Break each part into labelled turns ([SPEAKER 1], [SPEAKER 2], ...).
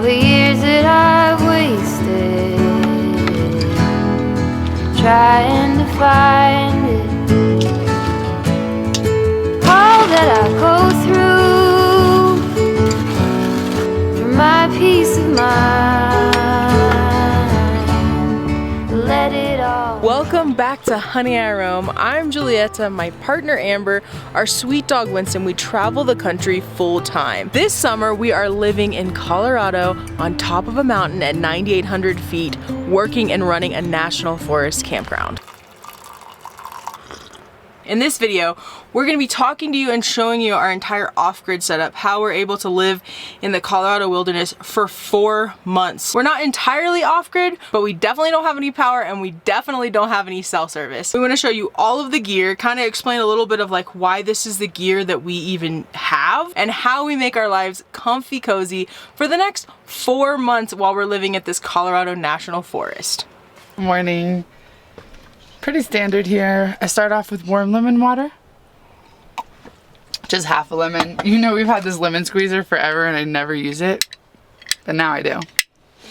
[SPEAKER 1] all the years that I've wasted trying to find it, all that I go through for my peace of mind. Let it all.
[SPEAKER 2] Welcome back to Honey, I Roam. I'm Giulietta, my partner Amber, our sweet dog Winston. We travel the country full time. This summer we are living in Colorado on top of a mountain at 9,800 feet, working and running a national forest campground. In this video, we're going to be talking to you and showing you our entire off-grid setup, how we're able to live in the Colorado wilderness for 4 months. We're not entirely off-grid, but we definitely don't have any power and we definitely don't have any cell service. We want to show you all of the gear, kind of explain a little bit of like why this is the gear that we even have and how we make our lives comfy cozy for the next 4 months while we're living at this Colorado National Forest.
[SPEAKER 3] Morning. Pretty standard here. I start off with warm lemon water. Just half a lemon. You know, we've had this lemon squeezer forever and I never use it, but now I do.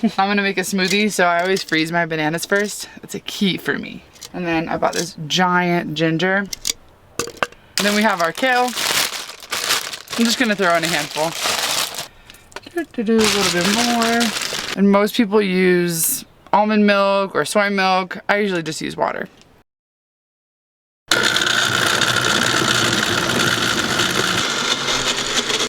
[SPEAKER 3] I'm gonna make a smoothie, so I always freeze my bananas first. It's a key for me. And then I bought this giant ginger. And then we have our kale. I'm just gonna throw in a handful. A little bit more. And most people use almond milk or soy milk. I usually just use water.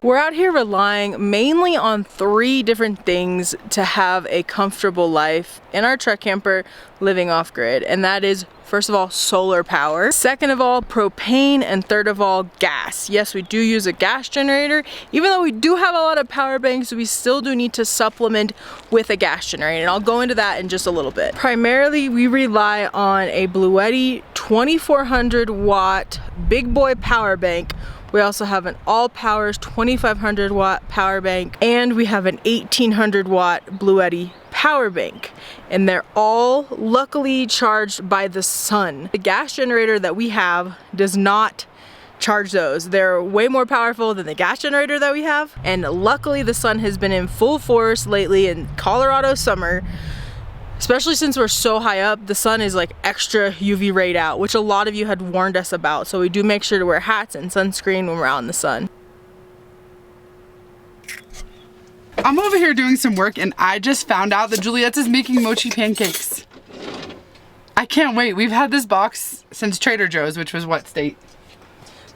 [SPEAKER 2] We're out here relying mainly on 3 different things to have a comfortable life in our truck camper living off-grid, and that is, first of all, solar power, second of all, propane, and third of all, gas. Yes, we do use a gas generator. Even though we do have a lot of power banks, we still do need to supplement with a gas generator, and I'll go into that in just a little bit. Primarily, we rely on a Bluetti 2400 watt big boy power bank. We also have an All Powers 2500 watt power bank, and we have an 1800 watt Bluetti power bank, and they're all luckily charged by the sun. The gas generator that we have does not charge those. They're way more powerful than the gas generator that we have, and luckily the sun has been in full force lately in Colorado summer. Especially since we're so high up, the sun is like extra UV rayed out, which a lot of you had warned us about. So we do make sure to wear hats and sunscreen when we're out in the sun.
[SPEAKER 3] I'm over here doing some work and I just found out that Giulietta's making mochi pancakes. I can't wait. We've had this box since Trader Joe's, which was what state?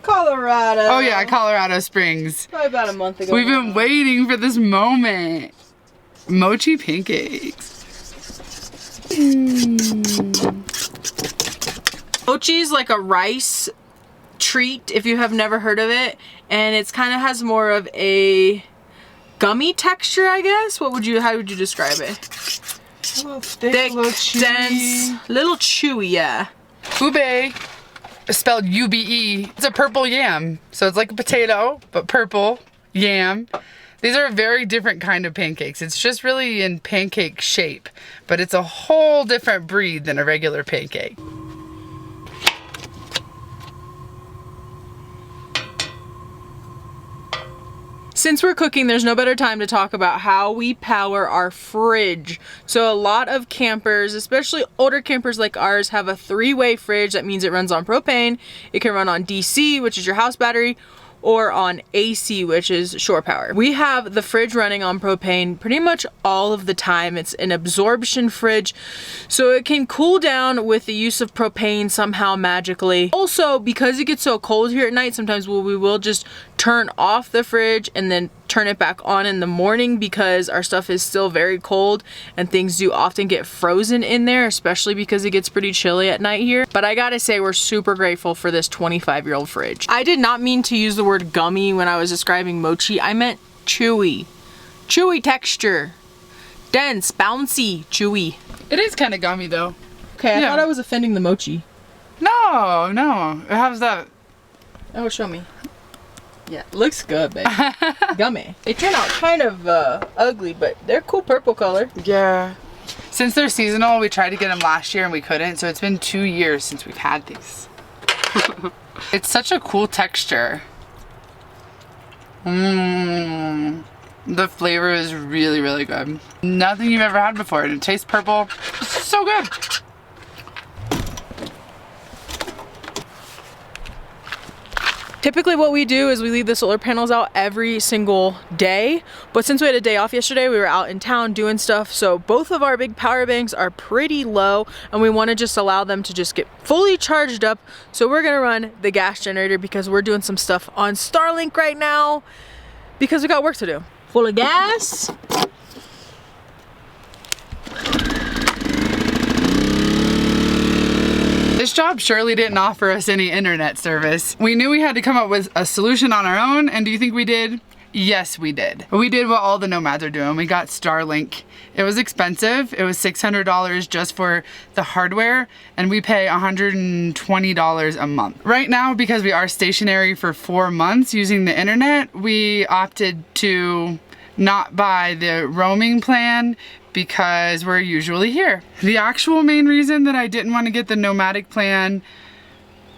[SPEAKER 2] Colorado.
[SPEAKER 3] Oh yeah, Colorado Springs.
[SPEAKER 2] Probably about a month ago.
[SPEAKER 3] We've been waiting for this moment. Mochi pancakes.
[SPEAKER 2] Mochi is like a rice treat if you have never heard of it, and it's kind of has more of a gummy texture, I guess. How would you describe it?
[SPEAKER 3] A little thick, a little chewy.
[SPEAKER 2] Dense, little chewy, yeah.
[SPEAKER 3] Ube, spelled U-B-E. It's a purple yam, so it's like a potato but purple yam. These are a very different kind of pancakes. It's just really in pancake shape, but it's a whole different breed than a regular pancake.
[SPEAKER 2] Since we're cooking, there's no better time to talk about how we power our fridge. So a lot of campers, especially older campers like ours, have a 3-way fridge. That means it runs on propane. It can run on DC, which is your house battery, or on AC, which is shore power. We have the fridge running on propane pretty much all of the time. It's an absorption fridge, so it can cool down with the use of propane somehow magically. Also, because it gets so cold here at night, sometimes we will just turn off the fridge and then turn it back on in the morning because our stuff is still very cold and things do often get frozen in there, especially because it gets pretty chilly at night here. But I gotta say, we're super grateful for this 25-year-old fridge. I did not mean to use the word gummy when I was describing mochi. I meant chewy. Chewy texture. Dense, bouncy, chewy.
[SPEAKER 3] It is kind of gummy though.
[SPEAKER 2] Okay, I thought I was offending the mochi.
[SPEAKER 3] No, it has that.
[SPEAKER 2] Oh, show me. Yeah, looks good, babe. Gummy. They turn out kind of ugly, but they're cool purple color.
[SPEAKER 3] Yeah. Since they're seasonal, we tried to get them last year and we couldn't, so it's been 2 years since we've had these. It's such a cool texture. The flavor is really, really good. Nothing you've ever had before, and it tastes purple. It's so good.
[SPEAKER 2] Typically what we do is we leave the solar panels out every single day, but since we had a day off yesterday, we were out in town doing stuff, so both of our big power banks are pretty low and we want to just allow them to just get fully charged up. So we're gonna run the gas generator because we're doing some stuff on Starlink right now because we got work to do. Full of gas.
[SPEAKER 3] This job surely didn't offer us any internet service. We knew we had to come up with a solution on our own, and do you think we did? Yes, we did. We did what all the nomads are doing. We got Starlink. It was expensive. It was $600 just for the hardware, and we pay $120 a month. Right now, because we are stationary for 4 months using the internet, we opted to not buy the roaming plan because we're usually here. The actual main reason that I didn't want to get the nomadic plan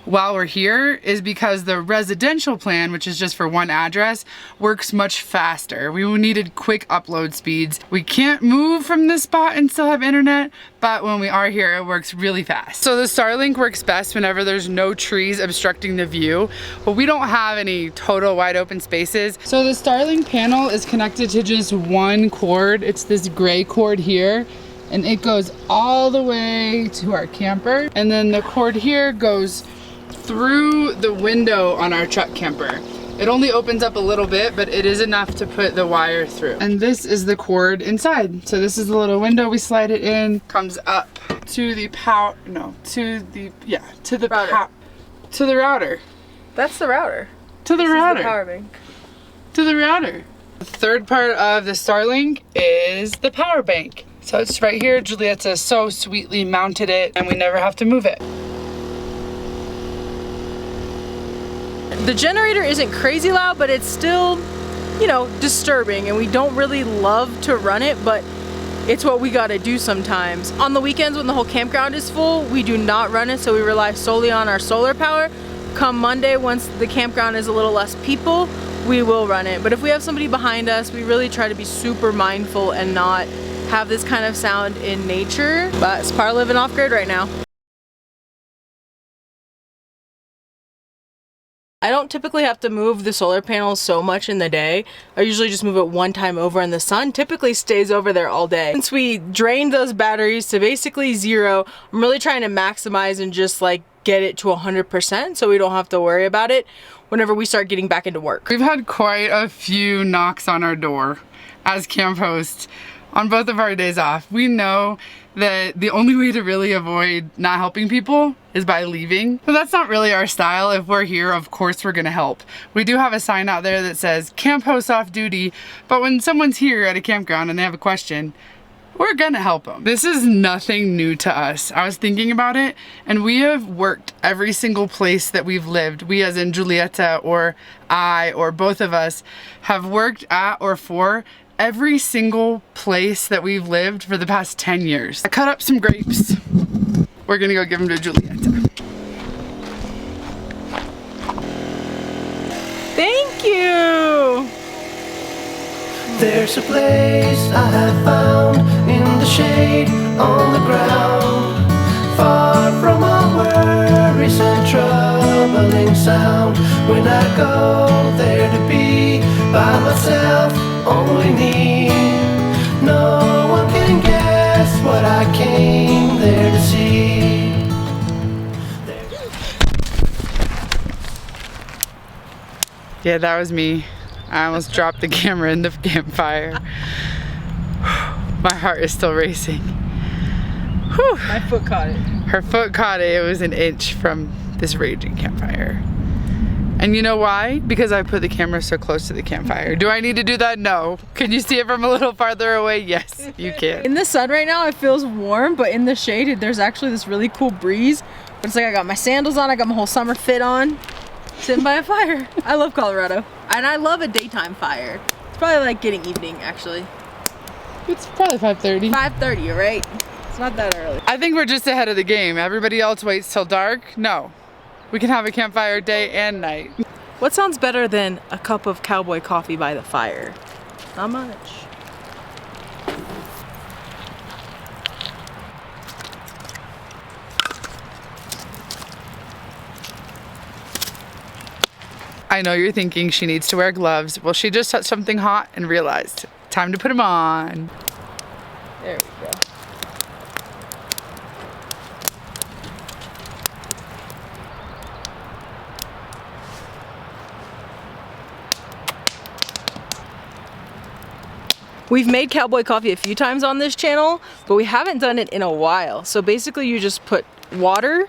[SPEAKER 3] while we're here is because the residential plan, which is just for one address, works much faster. We needed quick upload speeds. We can't move from this spot and still have internet, but when we are here, it works really fast. So the Starlink works best whenever there's no trees obstructing the view, but we don't have any total wide open spaces. So the Starlink panel is connected to just one cord. It's this gray cord here, and it goes all the way to our camper. And then the cord here goes through the window on our truck camper. It only opens up a little bit, but it is enough to put the wire through. And this is the cord inside. So this is the little window, we slide it in, comes up to the router.
[SPEAKER 2] To the router. That's the router.
[SPEAKER 3] To the
[SPEAKER 2] This
[SPEAKER 3] router.
[SPEAKER 2] is the power bank.
[SPEAKER 3] To the router. The third part of the Starlink is the power bank. So it's right here. Giulietta so sweetly mounted it, and we never have to move it.
[SPEAKER 2] The generator isn't crazy loud, but it's still, you know, disturbing, and we don't really love to run it, but it's what we gotta do sometimes. On the weekends when the whole campground is full, we do not run it, so we rely solely on our solar power. Come Monday, once the campground is a little less people, we will run it. But if we have somebody behind us, we really try to be super mindful and not have this kind of sound in nature. But it's part of living off-grid right now. I don't typically have to move the solar panels so much in the day. I usually just move it one time over, and the sun typically stays over there all day. Since we drained those batteries to basically zero, I'm really trying to maximize and just like get it to 100% so we don't have to worry about it whenever we start getting back into work.
[SPEAKER 3] We've had quite a few knocks on our door as camp hosts on both of our days off. We know that the only way to really avoid not helping people is by leaving. But that's not really our style. If we're here, of course we're gonna help. We do have a sign out there that says camp host off duty, but when someone's here at a campground and they have a question, we're gonna help them. This is nothing new to us. I was thinking about it, and we have worked every single place that we've lived. We, as in Giulietta, or I, or both of us, have worked at or for every single place that we've lived for the past 10 years. I cut up some grapes. We're gonna go give them to Giulietta.
[SPEAKER 2] Thank you!
[SPEAKER 4] There's a place I have found in the shade on the ground, far from all worries and troubling sound. When I go there to be by myself, only me, no one can guess what I came there to see.
[SPEAKER 3] Yeah, that was me. I almost dropped the camera in the campfire. My heart is still racing. Whew.
[SPEAKER 2] My foot caught it.
[SPEAKER 3] Her foot caught it. It was an inch from this raging campfire. And you know why? Because I put the camera so close to the campfire. Do I need to do that? No. Can you see it from a little farther away? Yes, you can.
[SPEAKER 2] In the sun right now, it feels warm, but in the shade, there's actually this really cool breeze. But it's like I got my sandals on, I got my whole summer fit on, sitting by a fire. I love Colorado. And I love a daytime fire. It's probably like getting evening, actually.
[SPEAKER 3] It's probably 5:30.
[SPEAKER 2] 5:30, right? It's not that early.
[SPEAKER 3] I think we're just ahead of the game. Everybody else waits till dark. No. We can have a campfire day and night.
[SPEAKER 2] What sounds better than a cup of Cowboy coffee by the fire? Not much.
[SPEAKER 3] I know you're thinking she needs to wear gloves. Well, she just touched something hot and realized, time to put them on.
[SPEAKER 2] There we go. We've made Cowboy coffee a few times on this channel, but we haven't done it in a while. So basically you just put water,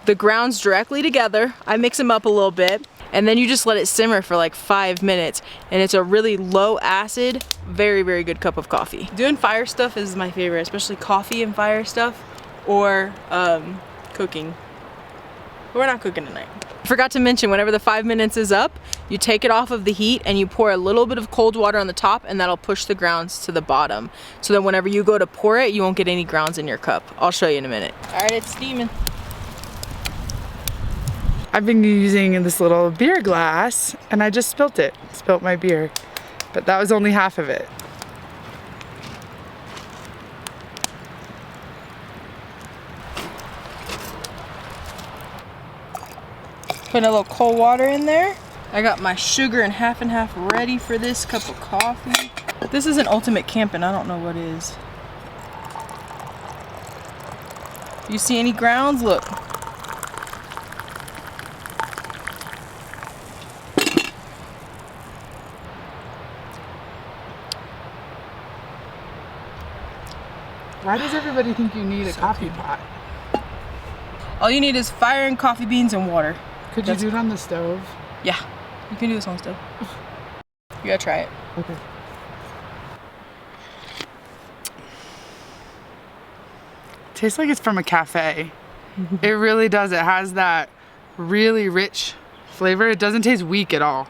[SPEAKER 2] the grounds directly together. I mix them up a little bit, and then you just let it simmer for like 5 minutes. And it's a really low acid, very, very good cup of coffee. Doing fire stuff is my favorite, especially coffee and fire stuff, or cooking. But we're not cooking tonight. Forgot to mention, whenever the 5 minutes is up, you take it off of the heat and you pour a little bit of cold water on the top, and that'll push the grounds to the bottom. So that whenever you go to pour it, you won't get any grounds in your cup. I'll show you in a minute. All right, it's steaming.
[SPEAKER 3] I've been using this little beer glass and I just spilt it. Spilt my beer. But that was only half of it.
[SPEAKER 2] Put a little cold water in there. I got my sugar and half ready for this cup of coffee. This isn't ultimate camping, I don't know what is. You see any grounds? Look.
[SPEAKER 3] Why does everybody think you need a coffee pot?
[SPEAKER 2] All you need is fire and coffee beans and water.
[SPEAKER 3] Could you do it on the stove?
[SPEAKER 2] Yeah, you can do this on the stove. You gotta try it.
[SPEAKER 3] Okay. Tastes like it's from a cafe. It really does. It has that really rich flavor. It doesn't taste weak at all.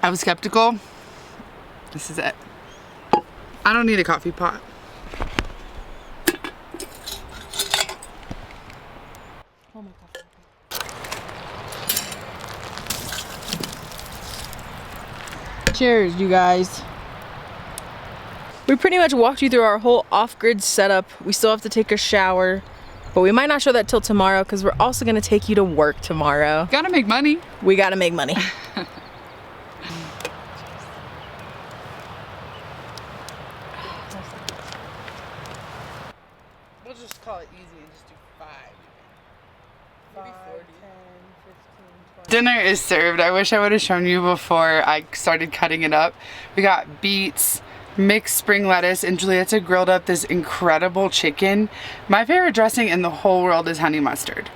[SPEAKER 3] I was skeptical. This is it. I don't need a coffee pot.
[SPEAKER 2] Oh my God. Cheers, you guys. We pretty much walked you through our whole off-grid setup. We still have to take a shower, but we might not show that till tomorrow because we're also gonna take you to work tomorrow.
[SPEAKER 3] Gotta make money.
[SPEAKER 2] We gotta make money.
[SPEAKER 3] We'll just call it easy and just do 5. Maybe 40. 10, 15, 20. Dinner is served. I wish I would have shown you before I started cutting it up. We got beets, mixed spring lettuce, and Giulietta grilled up this incredible chicken. My favorite dressing in the whole world is honey mustard.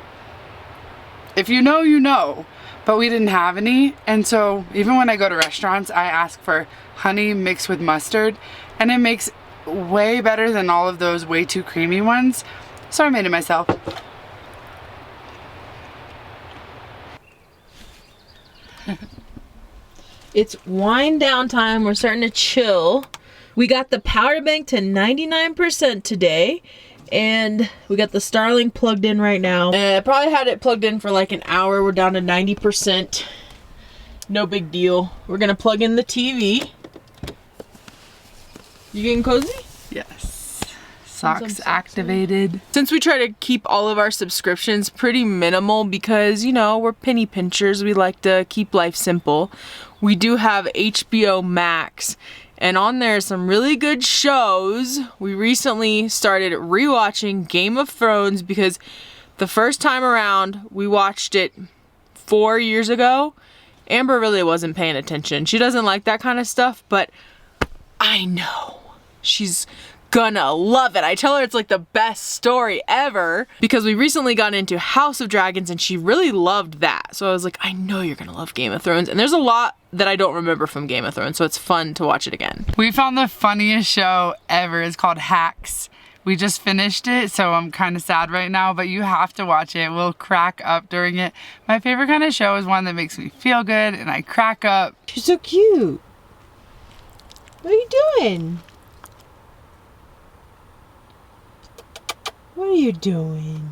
[SPEAKER 3] If you know, you know. But we didn't have any, and so even when I go to restaurants, I ask for honey mixed with mustard, and it makes way better than all of those way too creamy ones. So I made it myself.
[SPEAKER 2] It's wind down time. We're starting to chill. We got the power bank to 99% today, and we got the Starlink plugged in right now. I probably had it plugged in for like an hour. We're down to 90%. No big deal. We're gonna plug in the TV. You getting cozy?
[SPEAKER 3] Yes. Socks activated.
[SPEAKER 2] Since we try to keep all of our subscriptions pretty minimal because, you know, we're penny pinchers, we like to keep life simple. We do have HBO Max, and on there are some really good shows. We recently started rewatching Game of Thrones because the first time around we watched it 4 years ago. Amber really wasn't paying attention. She doesn't like that kind of stuff, but I know she's gonna love it. I tell her it's like the best story ever because we recently got into House of Dragons and she really loved that. So I was like, I know you're gonna love Game of Thrones. And there's a lot that I don't remember from Game of Thrones, so it's fun to watch it again.
[SPEAKER 3] We found the funniest show ever. It's called Hacks. We just finished it, so I'm kind of sad right now, but you have to watch it. We'll crack up during it. My favorite kind of show is one that makes me feel good and I crack up.
[SPEAKER 2] She's so cute. What are you doing? What are you doing?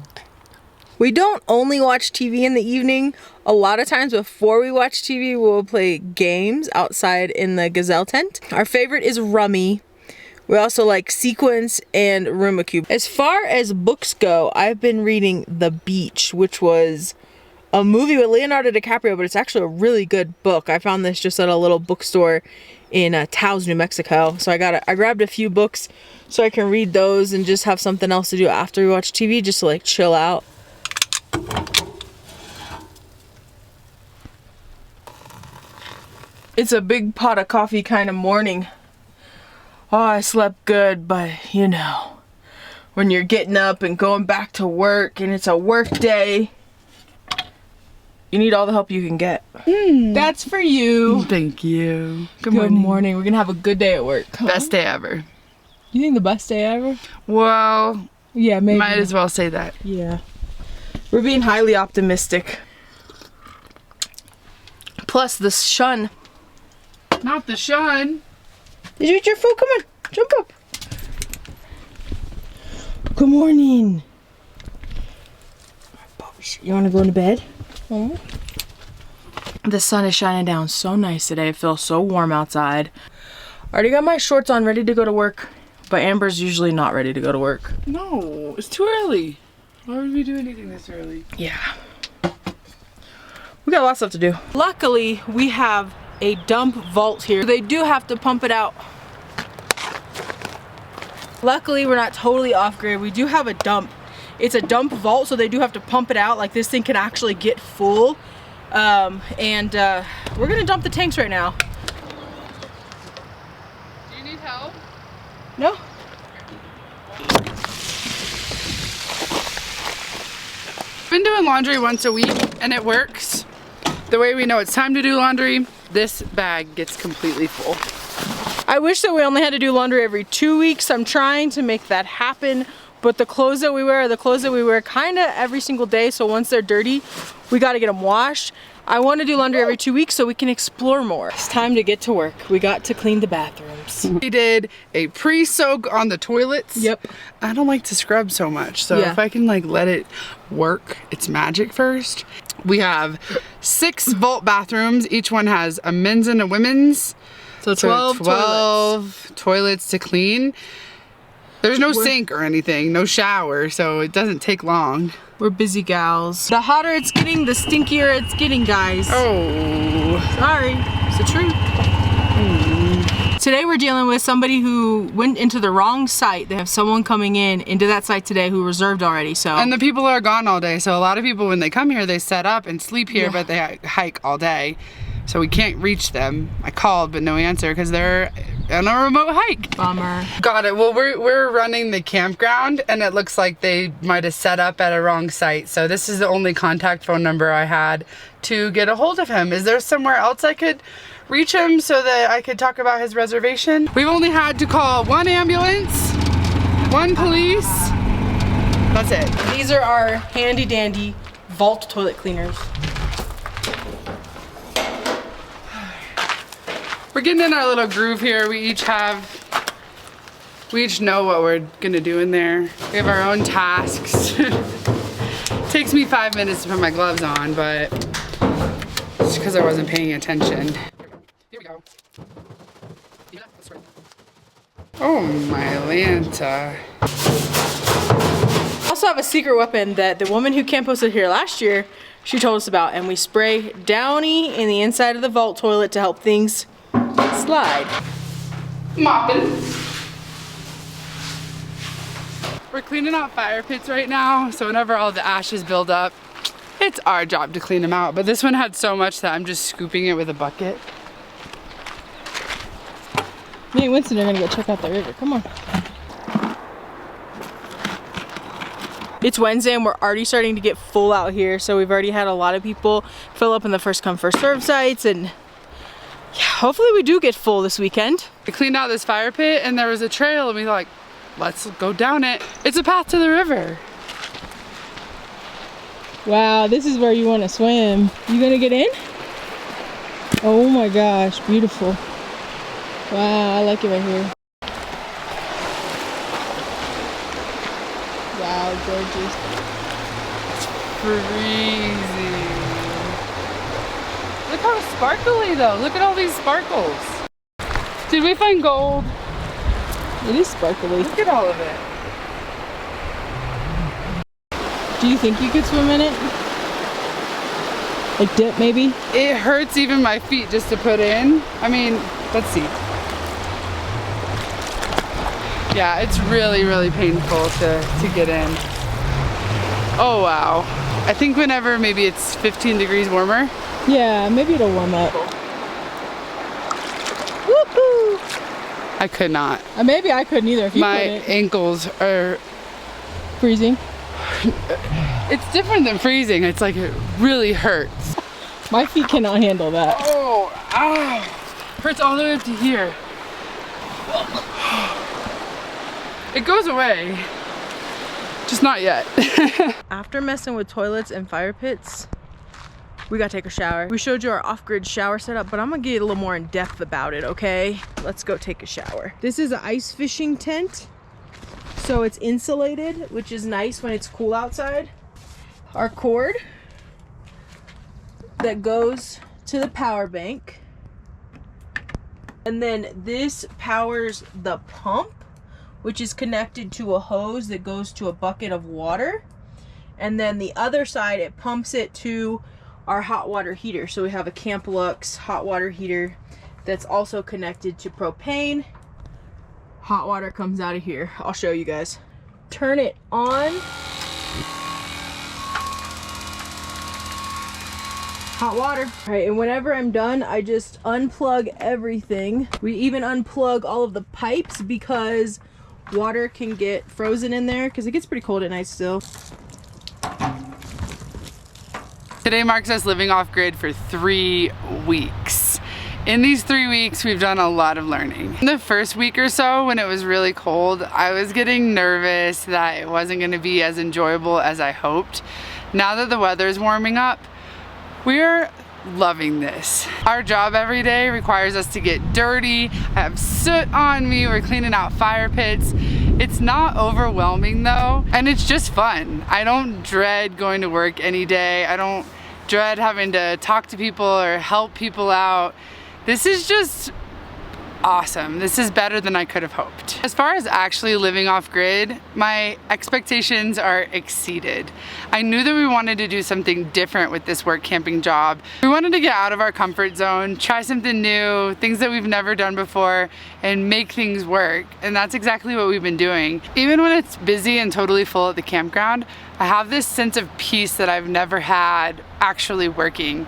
[SPEAKER 2] We don't only watch TV in the evening. A lot of times before we watch TV, we'll play games outside in the gazelle tent. Our favorite is Rummy. We also like Sequence and Rooma Cube. As far as books go, I've been reading The Beach, which was a movie with Leonardo DiCaprio, but it's actually a really good book. I found this just at a little bookstore in Taos, New Mexico. So I grabbed a few books so I can read those and just have something else to do after we watch TV, just to like chill out. It's a big pot of coffee kind of morning. Oh, I slept good, but you know, when you're getting up and going back to work and it's a work day, you need all the help you can get. That's for you.
[SPEAKER 3] Thank you.
[SPEAKER 2] Good morning. We're gonna have a good day at work. Huh?
[SPEAKER 3] Best day ever.
[SPEAKER 2] You think the best day ever?
[SPEAKER 3] Well,
[SPEAKER 2] Yeah, maybe.
[SPEAKER 3] might as well say that.
[SPEAKER 2] Yeah. We're being highly optimistic. Plus the sun.
[SPEAKER 3] Not the sun.
[SPEAKER 2] Did you eat your food? Come on, jump up. Good morning. You want to go into bed? The sun is shining down so nice today. It feels so warm outside. Already got my shorts on, ready to go to work. But Amber's usually not ready to go to work.
[SPEAKER 3] No, it's too early. Why would we do anything this early?
[SPEAKER 2] Yeah. We got a lot of stuff to do. Luckily, we have a dump vault here. They do have to pump it out. Luckily, we're not totally off grid. We do have a dump. It's a dump vault, so they do have to pump it out. Like, this thing can actually get full. We're gonna dump the tanks right now.
[SPEAKER 3] Do you need help?
[SPEAKER 2] No?
[SPEAKER 3] I've been doing laundry once a week and it works. The way we know it's time to do laundry, this bag gets completely full.
[SPEAKER 2] I wish that we only had to do laundry every 2 weeks. I'm trying to make that happen, but the clothes that we wear are the clothes that we wear kind of every single day, so once they're dirty, we got to get them washed. I want to do laundry every 2 weeks so we can explore more. It's time to get to work. We got to clean the bathrooms.
[SPEAKER 3] We did a pre-soak on the toilets.
[SPEAKER 2] Yep.
[SPEAKER 3] I don't like to scrub so much, so
[SPEAKER 2] Yeah.
[SPEAKER 3] if I can like let it work its magic first. We have 6 vault bathrooms. Each one has a men's and a women's.
[SPEAKER 2] So
[SPEAKER 3] So
[SPEAKER 2] 12
[SPEAKER 3] toilets to clean. There's no sink or anything, no shower, so it doesn't take long.
[SPEAKER 2] We're busy gals. The hotter it's getting, the stinkier it's getting, guys.
[SPEAKER 3] Oh.
[SPEAKER 2] Sorry, it's the truth. Today we're dealing with somebody who went into the wrong site. They have someone coming into that site today who reserved already, so.
[SPEAKER 3] And the people are gone all day, so a lot of people when they come here, they set up and sleep here, but they hike all day. So we can't reach them. I called, but no answer because they're on a remote hike.
[SPEAKER 2] Bummer.
[SPEAKER 3] Got it. Well, we're running the campground and it looks like they might have set up at a wrong site. So this is the only contact phone number I had to get a hold of him. Is there somewhere else I could reach him so that I could talk about his reservation? We've only had to call 1 ambulance, 1 police. That's it.
[SPEAKER 2] These are our handy dandy vault toilet cleaners.
[SPEAKER 3] We're getting in our little groove here. We each know what we're gonna do in there. We have our own tasks. Takes me 5 minutes to put my gloves on, but it's because I wasn't paying attention. Here we go. Oh my Lanta.
[SPEAKER 2] I also have a secret weapon that the woman who camp hosted here last year, she told us about, and we spray Downy in the inside of the vault toilet to help things slide.
[SPEAKER 3] Mopping. We're cleaning out fire pits right now, so whenever all the ashes build up, it's our job to clean them out. But this one had so much that I'm just scooping it with a bucket.
[SPEAKER 2] Me and Winston are gonna go check out the river. Come on. It's Wednesday and we're already starting to get full out here, so we've already had a lot of people fill up in the first come first serve sites, and yeah, hopefully we do get full this weekend.
[SPEAKER 3] We cleaned out this fire pit and there was a trail and we thought, like, let's go down it. It's a path to the river.
[SPEAKER 2] Wow, this is where you want to swim. You gonna get in? Oh my gosh, beautiful. Wow, I like it right here. Wow, gorgeous.
[SPEAKER 3] freezing. Look how sparkly though. Look at all these sparkles. Did we find gold?
[SPEAKER 2] It is sparkly.
[SPEAKER 3] Look at all of it.
[SPEAKER 2] Do you think you could swim in it? Like dip maybe?
[SPEAKER 3] It hurts even my feet just to put in. I mean, let's see. Yeah, it's really, really painful to get in. Oh wow. I think whenever maybe it's 15 degrees warmer.
[SPEAKER 2] Yeah, maybe it'll warm up. Woohoo!
[SPEAKER 3] I could not.
[SPEAKER 2] Maybe I couldn't either if you
[SPEAKER 3] My
[SPEAKER 2] couldn't.
[SPEAKER 3] ankles are
[SPEAKER 2] Freezing.
[SPEAKER 3] It's different than freezing. It's like it really hurts.
[SPEAKER 2] My feet cannot handle that.
[SPEAKER 3] Oh, ow. Hurts all the way up to here. It goes away. Just not yet.
[SPEAKER 2] After messing with toilets and fire pits, we gotta take a shower. We showed you our off-grid shower setup, but I'm gonna get a little more in depth about it, okay? Let's go take a shower. This is an ice fishing tent. So it's insulated, which is nice when it's cool outside. Our cord that goes to the power bank. And then this powers the pump, which is connected to a hose that goes to a bucket of water. And then the other side, it pumps it to our hot water heater. So we have a Camp Lux hot water heater that's also connected to propane. Hot water comes out of here. I'll show you guys. Turn it on. Hot water. All right, and whenever I'm done, I just unplug everything. We even unplug all of the pipes because water can get frozen in there because it gets pretty cold at night still.
[SPEAKER 3] Today marks us living off-grid for 3 weeks. In these 3 weeks, we've done a lot of learning. In the first week or so, when it was really cold, I was getting nervous that it wasn't gonna be as enjoyable as I hoped. Now that the weather's warming up, we're loving this. Our job every day requires us to get dirty. I have soot on me, we're cleaning out fire pits. It's not overwhelming though, and it's just fun. I don't dread going to work any day. I don't dread having to talk to people or help people out. This is just awesome. This is better than I could have hoped. As far as actually living off grid, my expectations are exceeded. I knew that we wanted to do something different with this work camping job. We wanted to get out of our comfort zone, try something new, things that we've never done before, and make things work. And that's exactly what we've been doing. Even when it's busy and totally full at the campground, I have this sense of peace that I've never had actually working.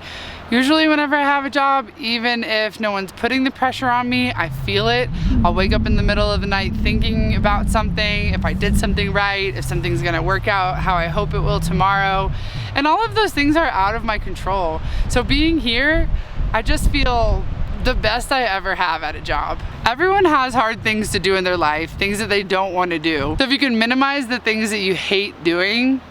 [SPEAKER 3] Usually whenever I have a job, even if no one's putting the pressure on me, I feel it. I'll wake up in the middle of the night thinking about something, if I did something right, if something's gonna work out how I hope it will tomorrow. And all of those things are out of my control. So being here, I just feel the best I ever have at a job. Everyone has hard things to do in their life, things that they don't want to do. So if you can minimize the things that you hate doing,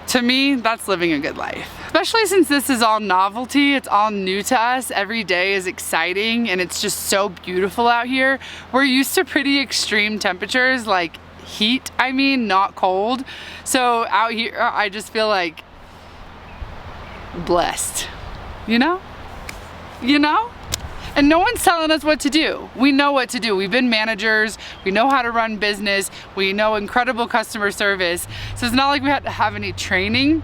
[SPEAKER 3] to me, that's living a good life. Especially since this is all novelty, it's all new to us. Every day is exciting and it's just so beautiful out here. We're used to pretty extreme temperatures, like heat, I mean, not cold. So out here, I just feel like blessed, you know? You know? And no one's telling us what to do. We know what to do. We've been managers, we know how to run business, we know incredible customer service. So it's not like we had to have any training.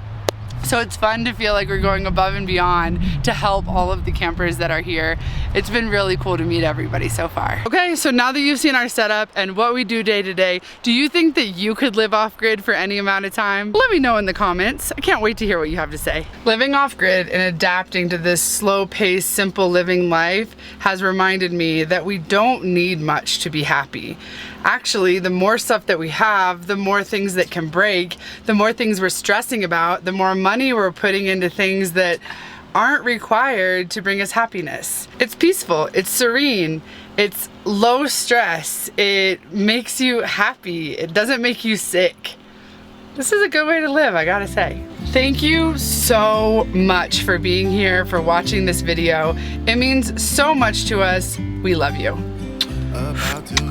[SPEAKER 3] So it's fun to feel like we're going above and beyond to help all of the campers that are here. It's been really cool to meet everybody so far. Okay, so now that you've seen our setup and what we do day to day, do you think that you could live off grid for any amount of time? Let me know in the comments. I can't wait to hear what you have to say. Living off grid and adapting to this slow paced, simple living life has reminded me that we don't need much to be happy. Actually, the more stuff that we have, the more things that can break, the more things we're stressing about, the more money we're putting into things that aren't required to bring us happiness. It's peaceful, it's serene, it's low stress, it makes you happy, it doesn't make you sick. This is a good way to live, I gotta say. Thank you so much for being here, for watching this video. It means so much to us. We love you.
[SPEAKER 4] About to